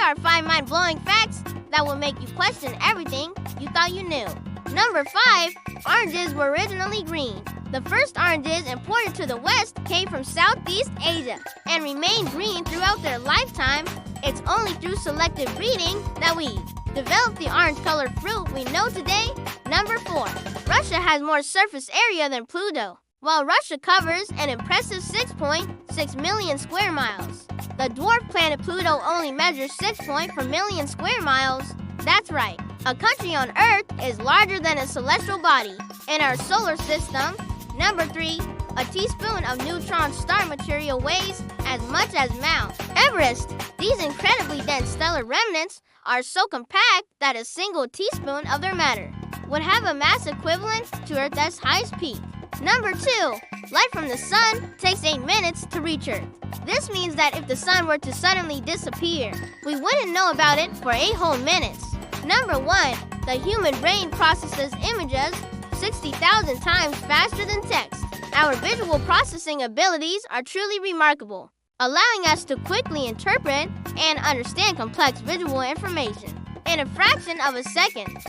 are 5 mind-blowing facts that will make you question everything you thought you knew. Number 5. Oranges were originally green. The first oranges imported to the West came from Southeast Asia and remained green throughout their lifetime. It's only through selective breeding that we developed the orange-colored fruit we know today. Number 4. Russia has more surface area than Pluto. While Russia covers an impressive 6.6 million square miles, the dwarf planet Pluto only measures 6.4 million square miles. That's right. A country on Earth is larger than a celestial body in our solar system. Number 3. A teaspoon of neutron star material weighs as much as Mount Everest. These incredibly dense stellar remnants are so compact that a single teaspoon of their matter would have a mass equivalent to Earth's highest peak. Number 2. Light from the sun takes 8 minutes to reach Earth. This means that if the sun were to suddenly disappear, we wouldn't know about it for 8 whole minutes. Number 1. The human brain processes images 60,000 times faster than text. Our visual processing abilities are truly remarkable, allowing us to quickly interpret and understand complex visual information in a fraction of a second.